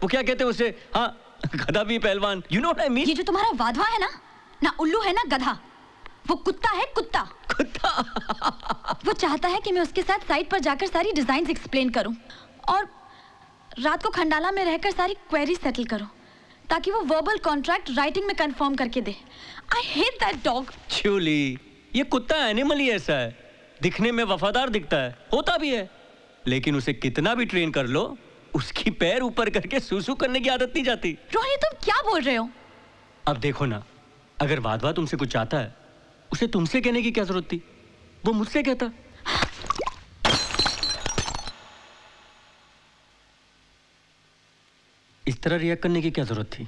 वो क्या कहते हैं उसे, हाँ गधा भी पहलवान, you know what I mean. ये जो तुम्हारा वाधवा है ना उल्लू है ना गधा, वो कुत्ता है, कुत्ता। वो चाहता है कि मैं उसके साथ साइट पर जाकर सारी डिजाइन्स एक्सप्लेन करूं और रात को खंडाला में रहकर सारी क्वेरी सेटल करूं ताकि वो वर्बल कॉन्ट्रैक्ट राइटिंग में कंफर्म करके दे। I hate that dog. Julie, ये कुत्ता एनिमल ही ऐसा है, दिखने में वफादार दिखता है, होता भी है, लेकिन उसे कितना भी ट्रेन कर लो उसकी पैर ऊपर करके सूसू करने की आदत नहीं जाती। रोहन, तुम क्या बोल रहे हो? अब देखो ना, अगर वाधवा तुमसे कुछ चाहता है उसे तुमसे कहने की क्या जरूरत थी, वो मुझसे कहता। इस तरह रिएक्ट करने की क्या जरूरत थी?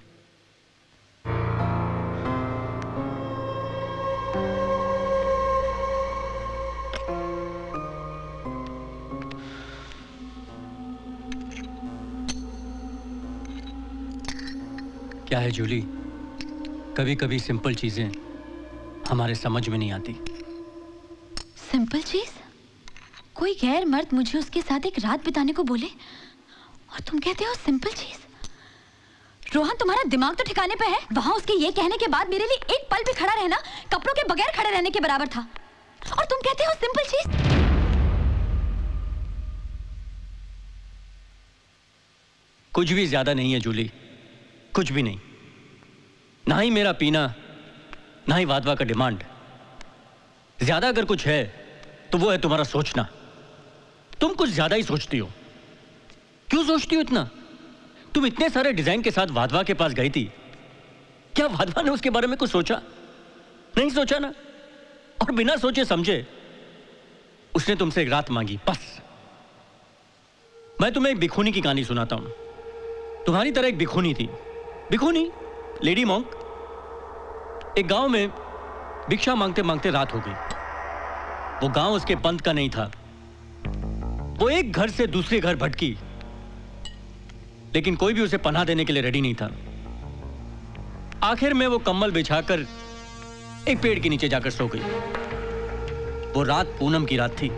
क्या है जूली, कभी कभी सिंपल चीजें हमारे समझ में नहीं आती। सिंपल चीज? कोई गैर मर्द मुझे उसके साथ एक रात बिताने को बोले और तुम कहते हो सिंपल चीज? रोहन, तुम्हारा दिमाग तो ठिकाने पे है? वहां उसके ये कहने के बाद मेरे लिए एक पल भी खड़ा रहना कपड़ों के बगैर खड़े रहने के बराबर था, और तुम कहते हो सिंपल चीज? कुछ भी ज्यादा नहीं है जूली, कुछ भी नहीं। ना ही मेरा पीना, ना ही वाधवा का डिमांड। ज्यादा अगर कुछ है तो वो है तुम्हारा सोचना। तुम कुछ ज्यादा ही सोचती हो। क्यों सोचती हो इतना? तुम इतने सारे डिजाइन के साथ वाधवा के पास गई थी, क्या वाधवा ने उसके बारे में कुछ सोचा? नहीं सोचा ना। और बिना सोचे समझे उसने तुमसे एक रात मांगी, बस। मैं तुम्हें एक भिखुनी की कहानी सुनाता हूं। तुम्हारी तरह एक भिखुनी थी, भिखुनी, लेडी मॉन्क। एक गांव में भिक्षा मांगते मांगते रात हो गई। वो गांव उसके पंथ का नहीं था। वो एक घर से दूसरे घर भटकी, लेकिन कोई भी उसे पनाह देने के लिए रेडी नहीं था। आखिर में वो कंबल बिछाकर एक पेड़ के नीचे जाकर सो गई। वो रात पूनम की रात थी।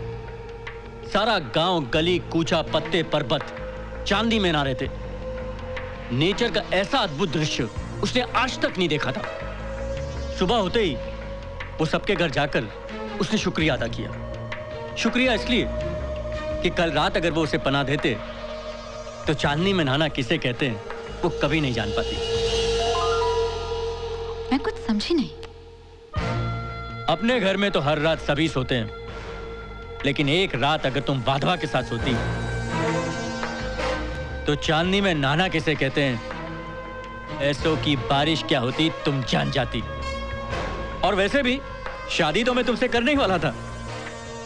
सारा गांव, गली कूचा, पत्ते पर्वत चांदी में नहा रहे थे। नेचर का ऐसा अद्भुत दृश्य उसने आज तक नहीं देखा था। सुबह होते ही वो सबके घर जाकर उसने शुक्रिया अदा किया। शुक्रिया इसलिए कि कल रात अगर वो उसे पनाह देते तो चांदनी में नहाना किसे कहते हैं वो कभी नहीं जान पाती। मैं कुछ समझी नहीं। अपने घर में तो हर रात सभी सोते हैं, लेकिन एक रात अगर तुम वाधवा के साथ सोती तो चांदनी में नहाना किसे कहते हैं ऐसो की बारिश क्या होती तुम जान जाती। और वैसे भी शादी तो मैं तुमसे करने ही वाला था,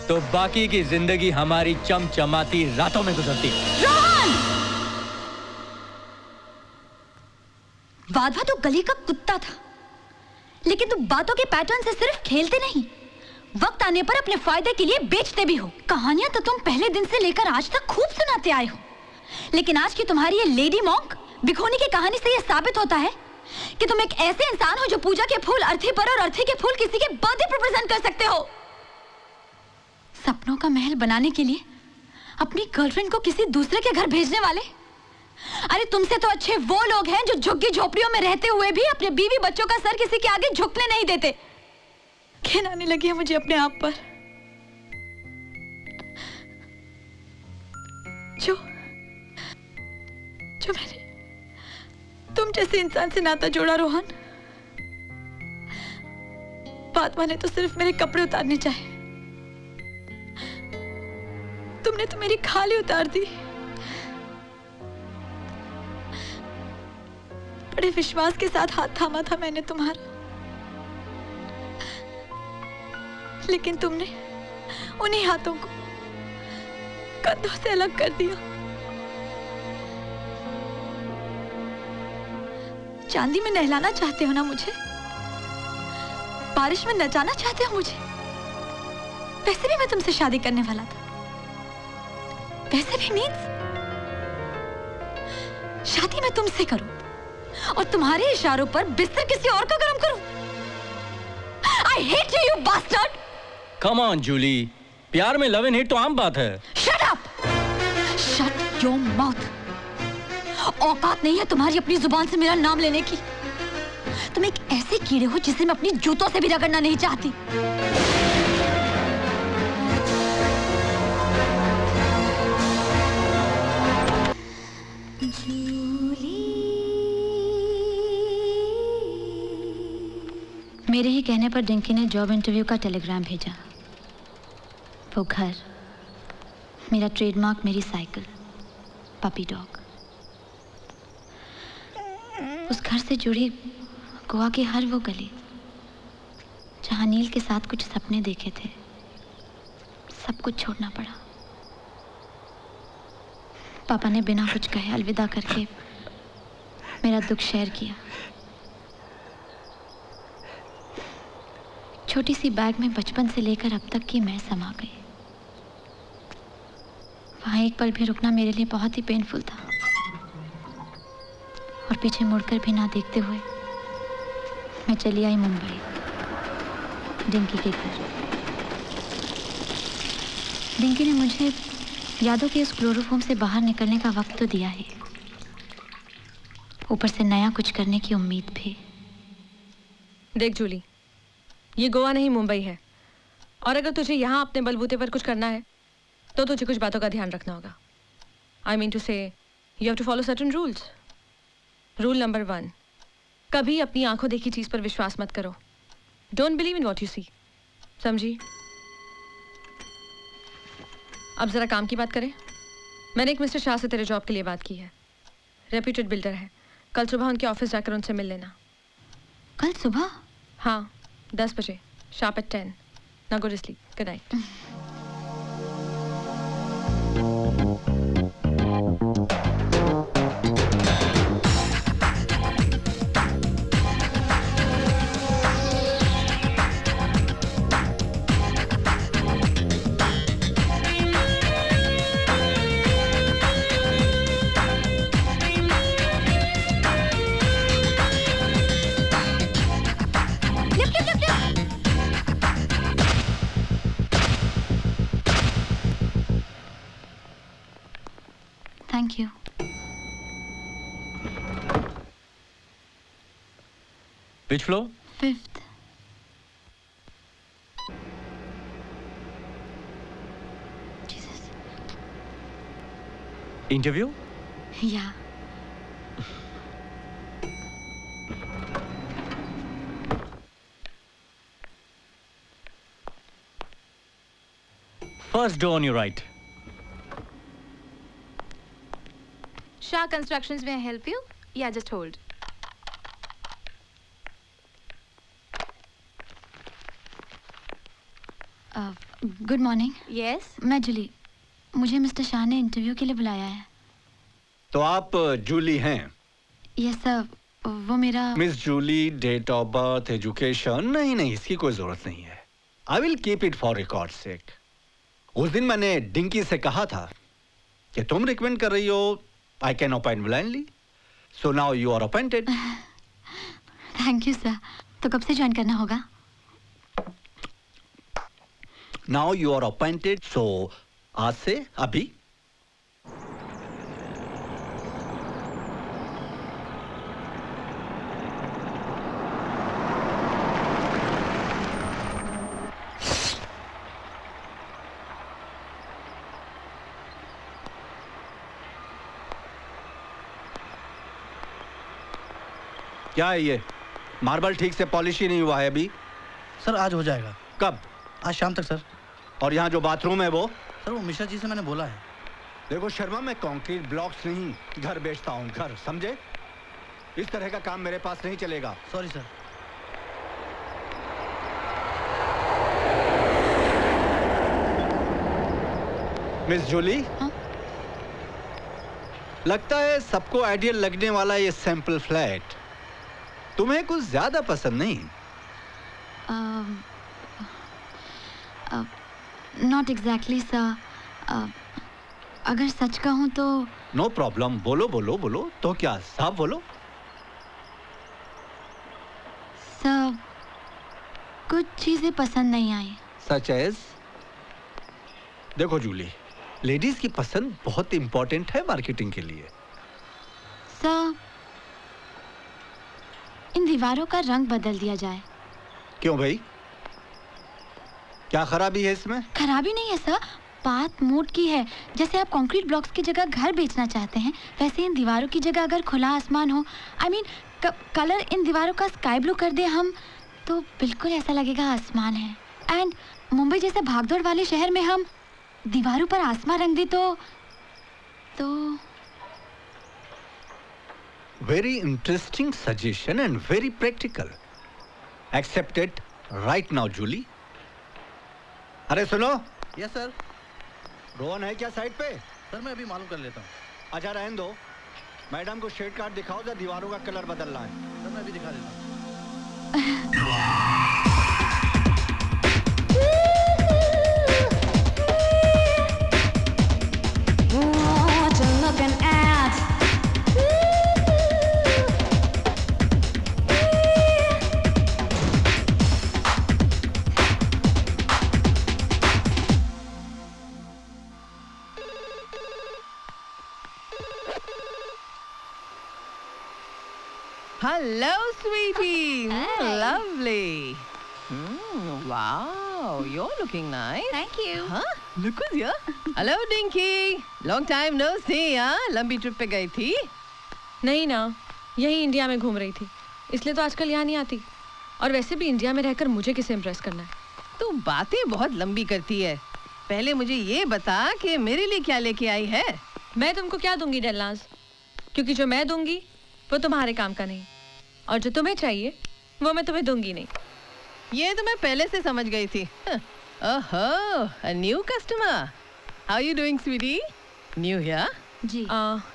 तो बाकी की जिंदगी हमारी चमचमाती रातों में गुजरती। वाधवा तो गली का कुत्ता था, लेकिन तुम बातों के पैटर्न से सिर्फ खेलते नहीं, वक्त आने पर अपने फायदे के लिए बेचते भी हो। कहानियां तो तुम पहले दिन से लेकर आज तक खूब सुनाते आए हो, लेकिन आज की तुम्हारी ये लेडी मॉन्क भिखोनी की कहानी से ये साबित होता है कि तुम एक ऐसे इंसान हो जो पूजा के फूल अर्थी पर और अर्थी के फूल किसी के बर्थडे पर प्रेजेंट कर सकते हो। सपनों का महल बनाने के लिए अपनी गर्लफ्रेंड को किसी दूसरे के घर भेजने वाले। अरे तुमसे तो अच्छे वो लोग हैं जो झुग्गी झोपड़ियों में रहते हुए भी अपने बीवी बच्चों का सर किसी के आगे झुकने नहीं देते। घिन आने लगी है मुझे अपने आप पर। जो मैंने तुम जैसे इंसान से नाता जोड़ा रोहन, वाधवा ने तो सिर्फ मेरे कपड़े उतारने चाहे, तुमने तो मेरी खाली उतार दी। बड़े विश्वास के साथ हाथ थामा था मैंने तुम्हारा, लेकिन तुमने उन्हीं हाथों को कंधों से अलग कर दिया। चांदी में नहलाना चाहते हो ना मुझे, बारिश में नचाना चाहते हो मुझे। वैसे भी मैं तुमसे शादी करने वाला था। वैसे भी मीन्स शादी मैं तुमसे करूं और तुम्हारे इशारों पर बिस्तर किसी और का गरम करूं। I hate you, you bastard! Come on, Jully, प्यार में लव एंड हेट तो आम बात है। Shut up! Shut your mouth! औकात नहीं है तुम्हारी अपनी जुबान से मेरा नाम लेने की। तुम एक ऐसे कीड़े हो जिसे मैं अपनी जूतों से भी रगड़ना नहीं चाहती। मेरे ही कहने पर डिंकी ने जॉब इंटरव्यू का टेलीग्राम भेजा। वो घर, मेरा ट्रेडमार्क, मेरी साइकिल, पपी डॉग। उस घर से जुड़ी गोवा की हर वो गली जहां नील के साथ कुछ सपने देखे थे, सब कुछ छोड़ना पड़ा। पापा ने बिना कुछ कहे अलविदा करके मेरा दुख शेयर किया। छोटी सी बैग में बचपन से लेकर अब तक की मैं समा गई। वहां एक पल भी रुकना मेरे लिए बहुत ही पेनफुल था, और पीछे मुड़कर भी ना देखते हुए मैं चली आई मुंबई, डिंकी के घर। डिंकी ने मुझे यादों के इस क्लोरोफॉर्म से बाहर निकलने का वक्त तो दिया ही, ऊपर से नया कुछ करने की उम्मीद भी। देख जूली, ये गोवा नहीं मुंबई है, और अगर तुझे यहाँ अपने बलबूते पर कुछ करना है तो तुझे कुछ बातों का ध्यान रखना होगा। I mean to say you have to follow certain rules. Rule number 1, कभी अपनी आंखों देखी चीज पर विश्वास मत करो। Don't believe in what you see. समझी? अब जरा काम की बात करें। मैंने एक मिस्टर शाह से तेरे जॉब के लिए बात की है। रेप्यूटेड बिल्डर है। कल सुबह उनके ऑफिस जाकर उनसे मिल लेना। कल सुबह? हाँ, 10 बजे, sharp eight 10। Now go to sleep. Good night. Thank you. Which floor? 5th. Jesus. Interview? Yeah. First door on your right. Shah Constructions, may I help you? Yeah, just hold. Good morning. Yes? मैं जूली, मुझे mister Shah ने interview के लिए बुलाया है। तो आप जूली हैं? यस सर, वो मेरा। Miss Julie, date of birth, education? नहीं, इसकी कोई जरूरत नहीं है। I will keep it for record sake. उस दिन मैंने डिंकी से कहा था कि तुम रिकमेंड कर रही हो, I can appoint blindly, so now you are appointed. Thank you sir. तो कब से ज्वाइन करना होगा? Now you are appointed, so आज से, अभी। क्या है ये? मार्बल ठीक से पॉलिश ही नहीं हुआ है अभी। सर आज हो जाएगा। कब? आज शाम तक सर। और यहाँ जो बाथरूम है वो? सर वो मिश्रा जी से मैंने बोला है। देखो शर्मा, मैं कंक्रीट ब्लॉक्स नहीं घर बेचता हूँ, घर, समझे? इस तरह का काम मेरे पास नहीं चलेगा। Sorry sir. मिस जूली, हाँ? लगता है सबको आइडियल लगने वाला ये सैंपल फ्लैट तुम्हें कुछ ज्यादा पसंद नहीं। Not exactly sir. अगर सच कहूँ तो। नो प्रॉब्लम, बोलो बोलो बोलो। तो क्या, साफ बोलो। सर कुछ चीजें पसंद नहीं आई। Such as? देखो जूली, लेडीज की पसंद बहुत इंपॉर्टेंट है मार्केटिंग के लिए। सर, इन दीवारों का रंग बदल दिया जाए। क्यों भाई, क्या खराबी है इसमें? खराबी नहीं है सर, बात मूड की है। जैसे आप कंक्रीट ब्लॉक्स की जगह घर बेचना चाहते हैं, वैसे इन दीवारों की जगह अगर खुला आसमान हो, आई मीन कलर इन दीवारों का स्काई ब्लू कर दे हम, तो बिल्कुल ऐसा लगेगा आसमान है। एंड मुंबई जैसे भागदौड़ वाले शहर में हम दीवारों पर आसमान रंग दे तो very interesting suggestion and very practical. Accepted right now Julie. अरे सुनो, यस सर। रोहन है क्या साइड पे? सर मैं अभी मालूम कर लेता हूँ। अच्छा रहने दो, मैडम को शेड कार्ड दिखाओ, जरा दीवारों का कलर बदलना है। सर मैं अभी दिखा देता हूँ। what you looking at? Hello, sweetie. Hi. Lovely. Wow, you're looking nice. Thank you. Huh? Look who's here. Hello, Dinky. Long time no see, हाँ? लंबी ट्रिप पे गई थी? नहीं ना, यही इंडिया में घूम रही थी, इसलिए तो आजकल यहाँ नहीं आती। और वैसे भी इंडिया में रहकर मुझे किसे इम्प्रेस करना है। तू बातें बहुत लंबी करती है। पहले मुझे ये बता कि मेरे लिए क्या लेके आई है? मैं तुमको क्या दूंगी डेलनाज, क्योंकि जो मैं दूंगी वो तुम्हारे काम का नहीं, और जो तुम्हें चाहिए वो मैं तुम्हें दूंगी नहीं। ये तो मैं पहले से समझ गई थी। ओहो, a new customer. How you doing, sweetie? New here? जी।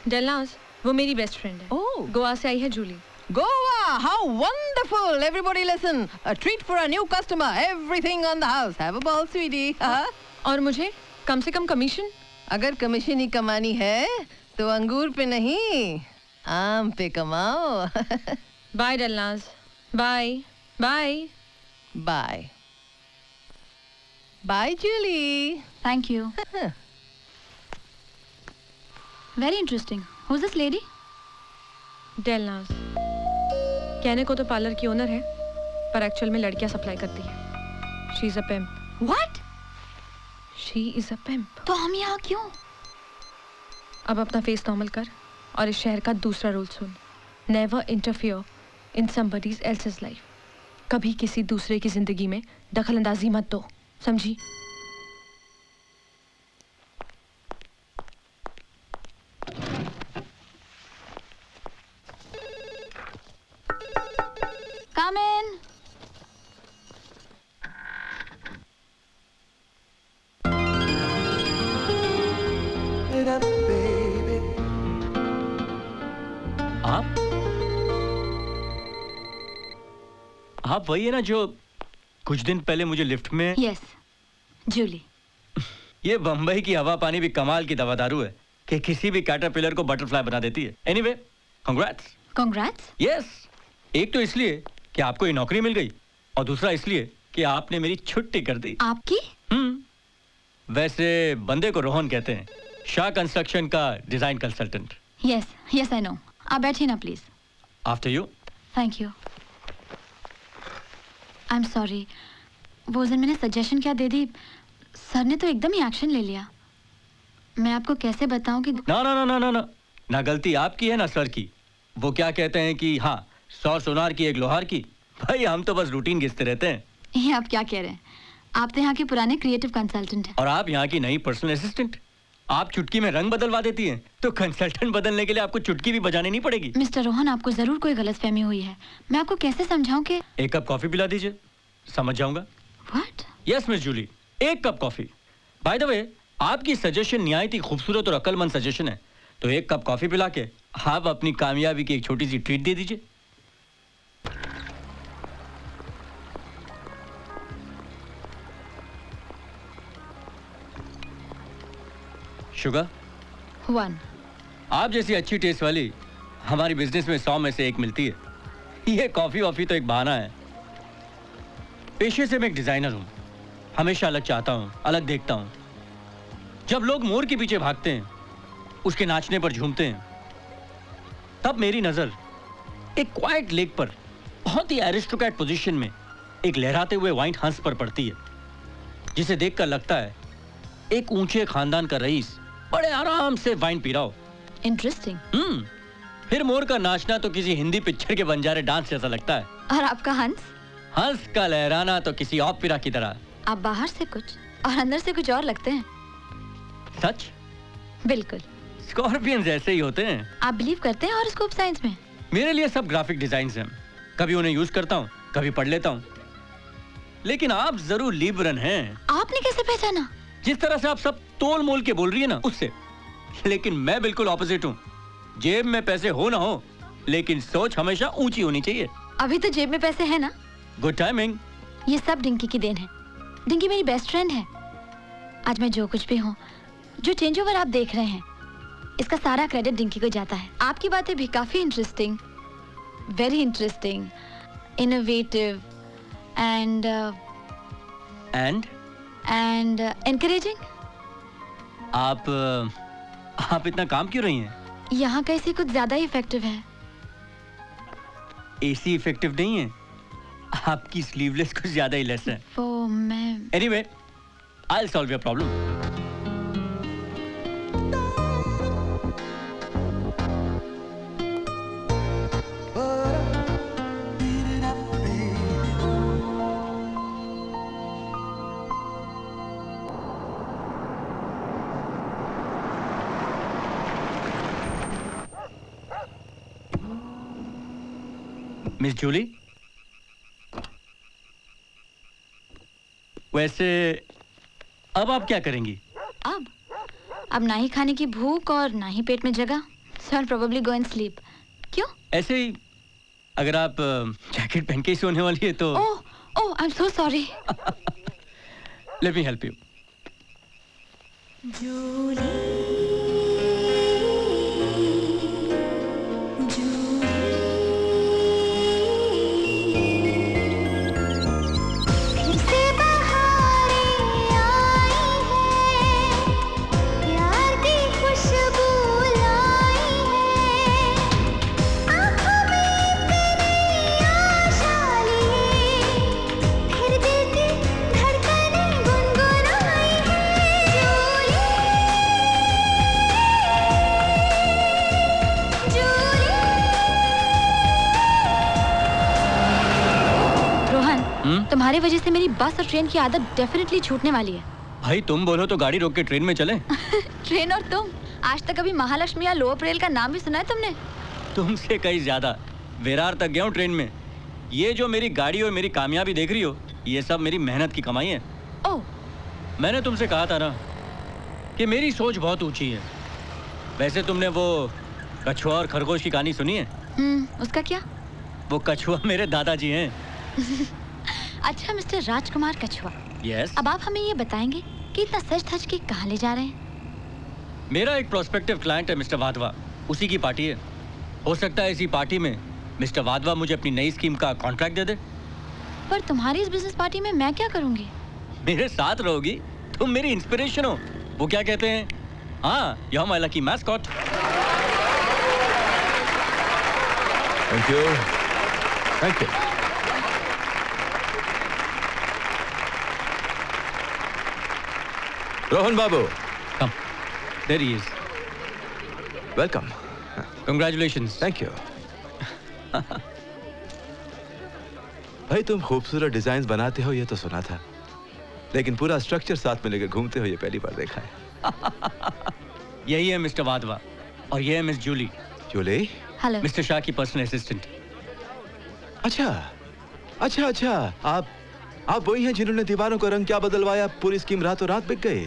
डेलनाज वो मेरी बेस्ट फ्रेंड है। Oh. गोवा से आई है Jully. Goa, how wonderful! Everybody listen. A treat for a new customer. Everything on the house. Have a ball, sweetie. हाँ? और मुझे कम से कम commission. अगर कमीशन ही कमानी है तो अंगूर पे नहीं, आम पे कमाओ। Bye Delnaz, bye bye bye bye Julie. Thank you. Very interesting. Who is this lady? Delnaz कहने को तो पार्लर की ओनर है, पर एक्चुअल में लड़कियां सप्लाई करती है। She is a pimp. What? She is a pimp. तो हम यहाँ क्यों? अब अपना फेस नॉर्मल कर और इस शहर का दूसरा rule soon. Never interfere in somebody's else's life. कभी किसी दूसरे की जिंदगी में दखल अंदाजी मत दो, समझी? Come in. आप वही है ना जो कुछ दिन पहले मुझे लिफ्ट में? Yes, जूली। ये बम्बई की हवा पानी भी कमाल की दवा दारू है कि किसी भी कैटरपिलर को बटरफ्लाई बना देती है। Anyway, congrats. Congrats. यस, एक तो इसलिए कि आपको ये नौकरी मिल गई, और दूसरा इसलिए कि आपने मेरी छुट्टी कर दी। आपकी? वैसे बंदे को रोहन कहते हैं, शाह कंस्ट्रक्शन का design consultant. Yes, yes I know. आप बैठिए ना please. After you. Thank you. I am sorry, वो उस दिन मैंने सजेशन क्या दे दी, सर ने तो एकदम ही एक्शन ले लिया। मैं आपको कैसे बताऊं कि ना ना ना ना ना ना ना गलती आपकी है ना सर की। वो क्या कहते हैं कि हाँ, 100 सोनार की एक लोहार की। भाई हम तो बस रूटीन घिसते रहते हैं। ये आप क्या कह रहे हैं? आप तो यहाँ के पुराने क्रिएटिव कंसल्टेंट हैं। और आप यहाँ की नई पर्सनल असिस्टेंट। आप चुटकी में रंग बदलवा देती हैं, तो कंसल्टेंट बदलने के लिए आपको चुटकी भी बजानी नहीं पड़ेगी। मिस्टर रोहन, आपको जरूर कोई गलतफहमी हुई है। मैं आपको कैसे समझाऊं कि एक कप कॉफी पिला दीजिए, समझ जाऊंगा। व्हाट? यस मिस जूली, एक cup coffee. By the way, आपकी सजेशन निहायत ही खूबसूरत और अक्लमंद सजेशन है, तो एक कप कॉफी पिला के आप अपनी कामयाबी की एक छोटी सी ट्रीट दे दीजिए। शुगर 1। आप जैसी अच्छी टेस्ट वाली हमारी बिजनेस में 100 में से एक मिलती है। ये कॉफी वॉफी तो एक बहाना है। पेशे से मैं एक डिजाइनर हूं, हमेशा अलग चाहता हूं, अलग देखता हूं। जब लोग मोर के पीछे भागते हैं, उसके नाचने पर झूमते हैं, तब मेरी नजर एक क्वाइट लेक पर बहुत ही एरिस्टोक्रेट पोजीशन में एक लहराते हुए व्हाइट हंस पर पड़ती है, जिसे देखकर लगता है एक ऊंचे खानदान का रईस बड़े आराम से वाइन पी रहा हो। इंटरेस्टिंग। फिर मोर का नाचना तो किसी हिंदी पिक्चर के बंजारे डांस जैसा लगता है, और आपका हंस? हंस का लहराना तो किसी ओपेरा की तरह। आप बाहर से कुछ और अंदर से कुछ और लगते हैं। सच? बिल्कुल। स्कॉर्पियंस ऐसे ही होते हैं। आप बिलीव करते हैं हॉरोस्कोप साइंस में? मेरे लिए सब ग्राफिक डिजाइन्स हैं, कभी उन्हें यूज करता हूँ, कभी पढ़ लेता हूँ। लेकिन आप जरूर लिब्रन हैं। आपने कैसे पहचाना? जिस तरह से आप सब तोल मोल के बोल रही है ना, उससे। लेकिन मैं बिल्कुल ऑपोजिट हूँ। जेब में पैसे हो ना हो, लेकिन सोच हमेशा ऊंची होनी चाहिए। अभी तो जेब में पैसे हैं ना? Good timing. ये सब डिंकी की देन है। डिंकी मेरी बेस्ट फ्रेंड है। आज मैं जो कुछ भी हूँ, जो चेंज ओवर आप देख रहे हैं, इसका सारा क्रेडिट डिंकी को जाता है। आपकी बातें भी काफी interesting, very interesting, innovative and encouraging. आप इतना काम क्यों रही हैं? यहाँ का एसी कुछ ज्यादा ही इफेक्टिव है। एसी इफेक्टिव नहीं है, आपकी स्लीवलेस कुछ ज्यादा ही लेस है। वो मैं anyway, I'll solve your problem. Miss Julie, वैसे अब आप क्या करेंगी? अब ना ही खाने की भूख और ना ही पेट में जगह, so I'll probably go and sleep. क्यों? ऐसे ही, अगर आप जैकेट पहन के ही सोने वाली है तो। Oh, I'm so sorry. Let me help you. तुम्हारी वजह से मेरी बस और ट्रेन की आदत डेफिनेटली छूटने वाली है। भाई तुम बोलो तो गाड़ी रोक के ट्रेन में चले। ट्रेन और तुम, आज तक कभी महालक्ष्मी या लोअर परेल का नाम भी सुना है तुमने? तुमसे कहीं ज्यादा विरार तक गया हूँ ट्रेन में। ये जो मेरी गाड़ी और मेरी कामयाबी देख रही हो, ये सब मेरी मेहनत की कमाई है। ओह, मैंने तुमसे कहा था ना कि मेरी सोच बहुत ऊंची है। वैसे तुमने वो कछुआ और खरगोश की कहानी सुनी है? उसका क्या? वो कछुआ मेरे दादाजी हैं। अच्छा मिस्टर राजकुमार कछुआ, यस। अब आप हमें ये बताएंगे कि इतना सच धज के कहाँ ले जा रहे हैं? मेरा एक प्रोस्पेक्टिव क्लाइंट है मिस्टर वाधवा, उसी की पार्टी है। हो सकता है इसी पार्टी में मिस्टर वाधवा मुझे अपनी नई स्कीम का कॉन्ट्रैक्ट दे दे। पर तुम्हारी इस बिजनेस पार्टी में मैं क्या करूंगी? मेरे साथ रहोगी, तुम मेरी इंस्पिरेशन हो। वो क्या कहते हैं, हाँ, you are my lucky mascot. Thank you, thank you. Rohan बाबू, come, there he is. Welcome. Congratulations. Thank you. भाई तुम खूबसूरत डिजाइन बनाते हो ये तो सुना था, लेकिन पूरा स्ट्रक्चर साथ में लेकर घूमते हो ये पहली बार देखा है। यही है मिस्टर वाधवा और ये है miss Julie. Julie? Hello. Mister Shah की पर्सनल असिस्टेंट। अच्छा अच्छा अच्छा, आप वही हैं जिन्होंने दीवारों का रंग क्या बदलवाया, पूरी स्कीम रातों रात बिक गई।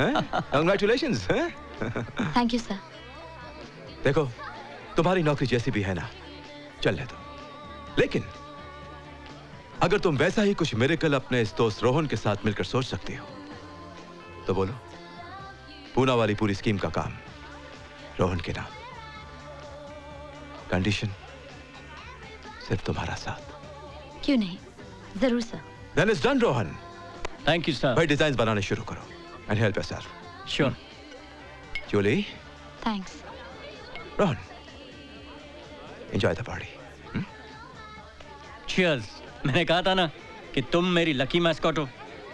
कंग्रेचुलेशंस। Thank you sir. देखो तुम्हारी नौकरी जैसी भी है ना, चलने दो, लेकिन अगर तुम वैसा ही कुछ मिरेकल अपने इस दोस्त रोहन के साथ मिलकर सोच सकती हो तो बोलो। पूना वाली पूरी स्कीम का काम रोहन के नाम, कंडीशन सिर्फ तुम्हारा साथ। क्यों नहीं, जरूर sir. Then it's done, Rohan. Thank you sir. भाई डिजाइन बनाने शुरू करो and help yourself. Sure. Julie? Thanks. Rohan, enjoy the party. Cheers। मैंने कहा था ना कि तुम मेरी लकी मैस्कॉट हो।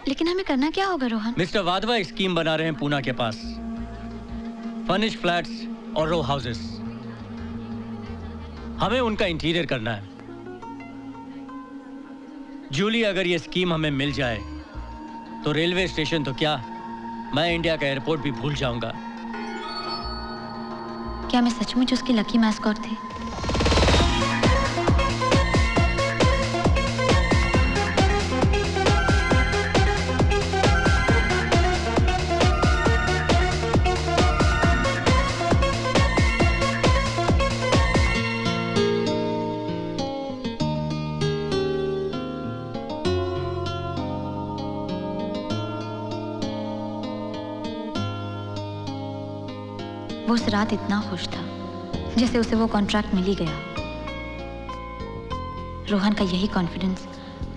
लेकिन हमें करना क्या होगा रोहन? मिस्टर वाधवा एक स्कीम बना रहे हैं पूना के पास, फर्निश्ड फ्लैट्स और रो हाउसेस। हमें उनका इंटीरियर करना है। जूली, अगर ये स्कीम हमें मिल जाए तो रेलवे स्टेशन तो क्या, मैं इंडिया का एयरपोर्ट भी भूल जाऊंगा। क्या मैं सचमुच उसकी लकी मैस्कॉट थी? वो उस रात इतना खुश था जैसे उसे वो कॉन्ट्रैक्ट मिल ही गया। रोहन का यही कॉन्फिडेंस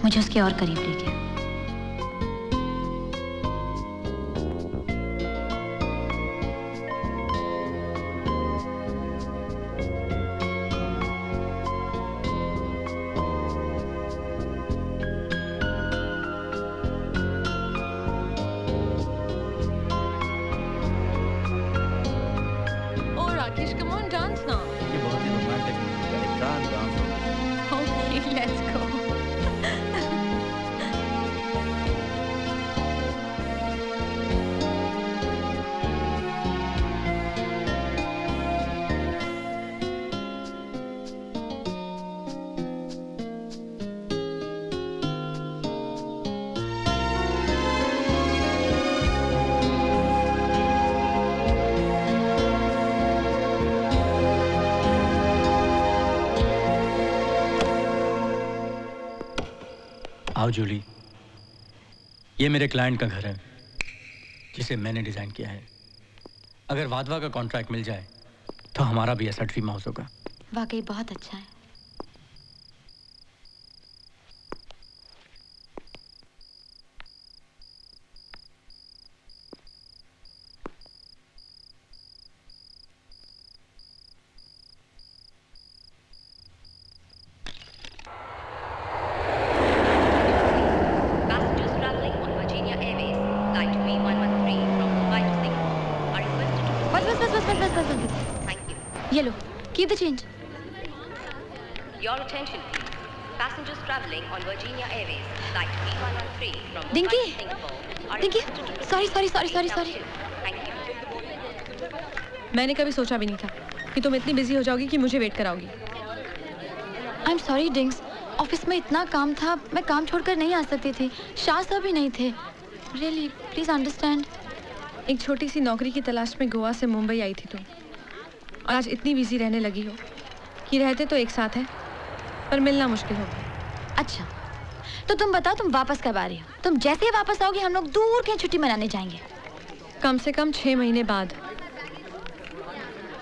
मुझे उसके और करीब ले गया। Oh, Rakesh, come on, dance now. ये बहुत ही रोमांटिक म्यूजिक है, एक डांस Okay, let's go. आओ जूली, ये मेरे क्लाइंट का घर है जिसे मैंने डिजाइन किया है। अगर वाधवा का कॉन्ट्रैक्ट मिल जाए तो हमारा भी ऐसा ड्रीम हाउस होगा। वाकई बहुत अच्छा है। Passengers traveling on Virginia Airways, flight B113 from Mumbai to Singapore are requested to बस। thank you. ये लो, keep the change। Your attention please. Passengers traveling on Virginia Airways, flight B113 from Mumbai Dinky! to Singapore are Dinky! requested to Sorry, sorry, sorry, please sorry, down sorry. soon. Thank you. मैंने कभी सोचा भी नहीं था कि तुम इतनी busy हो जाओगी कि मुझे वेट कराओगी। I am sorry Dings, office में इतना काम था, मैं काम छोड़कर नहीं आ सकती थी। शाह साहब भी नहीं थे। Really please understand. एक छोटी सी नौकरी की तलाश में गोवा से मुंबई आई थी तुम, और आज इतनी बिजी रहने लगी हो कि रहते तो एक साथ हैं पर मिलना मुश्किल हो गया। अच्छा, तो तुम बताओ तुम वापस कब आ रही हो? तुम जैसे ही वापस आओगी हम लोग दूर कहीं छुट्टी मनाने जाएंगे। कम से कम 6 महीने बाद।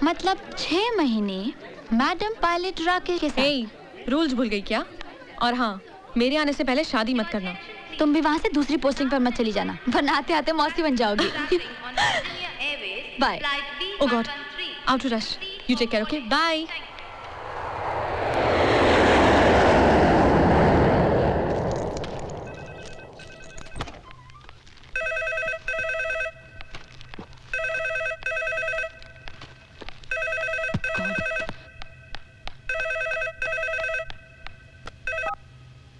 मतलब 6 महीने मैडम पायलट राकेश के साथ। ए, रूल्स भूल गई क्या? और हाँ, मेरे आने से पहले शादी मत करना। तुम भी वहाँ से दूसरी पोस्टिंग पर मत चली जाना, वरना आते आते मौसी बन जाओगी। Traveling on Virginia Airways, Bye. flight Oh God, B113. out to rush. You take care, okay? Bye.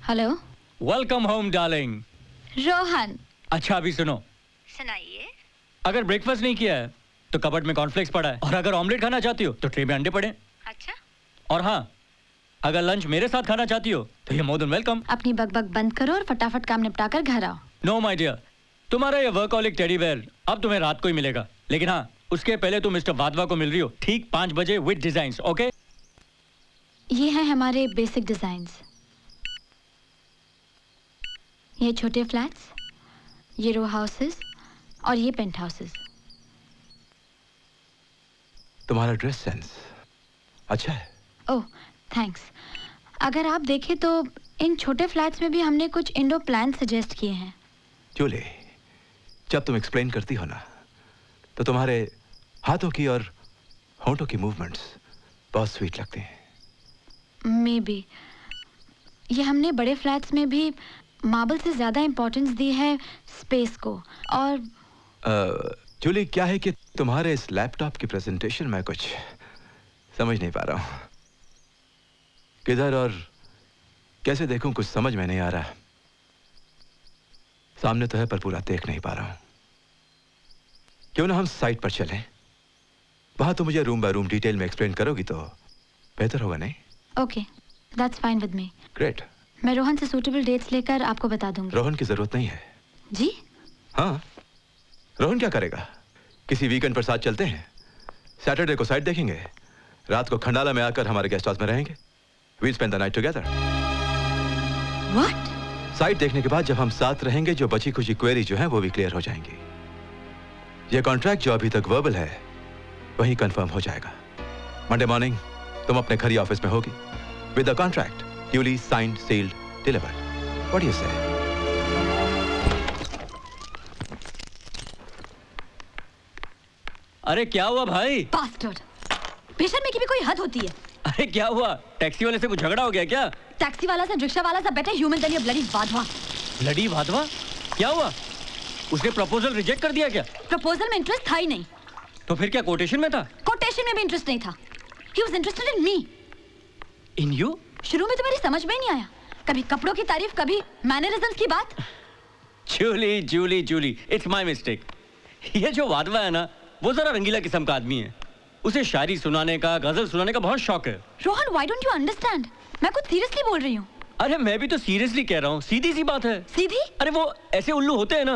Hello welcome home darling. Rohan. अच्छा अभी सुनो, सुनाइए। अगर ब्रेकफास्ट नहीं किया है तो कबर्ड में कॉर्नफ्लेक्स पड़ा है, और अगर ऑमलेट खाना चाहती हो तो ट्रे में अंडे पड़े हैं। अच्छा, और हाँ, अगर लंच मेरे साथ खाना चाहती हो तो ये मोर देन वेलकम। अपनी बकबक बंद करो और फटाफट काम निपटा कर घर आओ। नो माय डियर, तुम्हारा ये वर्कहॉलिक टेडी बेयर अब तुम्हें रात को ही मिलेगा, लेकिन हाँ उसके पहले तुम मिस्टर वाधवा को मिल रही हो ठीक 5 बजे विद डिजाइन्स, ओके? ये हैं हमारे बेसिक डिजाइन्स। ये छोटे फ्लैट्स, ये रो हाउसेस और ये पेंट हाउसेस। तुम्हारा ड्रेस सेंस अच्छा है। ओह थैंक्स। अगर आप देखें तो इन छोटे फ्लैट्स में भी हमने कुछ इंडो प्लान सजेस्ट किए हैं। जूली, जब तुम एक्सप्लेन करती हो ना तो तुम्हारे हाथों की और होंठों की मूवमेंट्स बहुत स्वीट लगती हैं। मे बी ये हमने बड़े फ्लैट्स में भी मार्बल से ज्यादा इम्पोर्टेंस दी है स्पेस को। और जूली, क्या है कि तुम्हारे इस लैपटॉप की प्रेजेंटेशन में कुछ समझ नहीं पा रहा हूं। किधर और कैसे देखूं कुछ समझ में नहीं आ रहा। सामने तो है पर पूरा देख नहीं पा रहा हूं। क्यों ना हम साइट पर चलें? वहां तो मुझे रूम बाय रूम डिटेल में एक्सप्लेन करोगी तो बेहतर होगा, नहीं? Okay, that's fine with me. Great. मैं रोहन से सूटेबल डेट्स लेकर आपको बता दूंगी। रोहन की जरूरत नहीं है। जी? हाँ, रोहन क्या करेगा? किसी वीकेंड पर साथ चलते हैं। सैटरडे को साइट देखेंगे, रात को खंडाला में आकर हमारे गेस्ट हाउस में रहेंगे। We'll spend the night together. What? Site देखने के बाद जब हम साथ रहेंगे, जो बची खुची क्वेरी जो है वो भी क्लियर हो जाएंगी। ये कॉन्ट्रैक्ट जो अभी तक वर्बल है वही कंफर्म हो जाएगा। मंडे मॉर्निंग तुम अपने घर या ऑफिस में होगी with the contract duly signed, sealed, delivered. What do you say? अरे क्या हुआ भाई? Bastard! बेशर्मी की भी कोई हद होती है। अरे क्या हुआ? टैक्सी वाले से कुछ झगड़ा हो गया क्या? टैक्सी वाला से रिक्शा वाला सा बेटर ह्यूमन देन ये ब्लडी वाधवा। ब्लडी वाधवा? क्या हुआ? उसने प्रपोजल रिजेक्ट कर दिया क्या? प्रपोजल में इंटरेस्ट था ही नहीं। तो फिर क्या कोटेशन में था? कोटेशन में भी इंटरेस्ट नहीं था। He was interested in me. In you? शुरू में तो मेरी समझ में ही नहीं आया। कभी कपड़ों की तारीफ, कभी मैनरिज्म्स की बात। Julie Julie Julie, it's my mistake. ये जो वाधवा है ना, वो जरा रंगीला किस्म का आदमी है। उसे शायरी सुनाने का, गजल सुनाने का बहुत शौक है। Rohan, why don't you understand? मैं कुछ सीरियसली बोल रही हूँ। अरे मैं भी तो सीरियसली कह रहा हूँ, सीधी सी बात है। सीधी? अरे वो ऐसे उल्लू होते हैं ना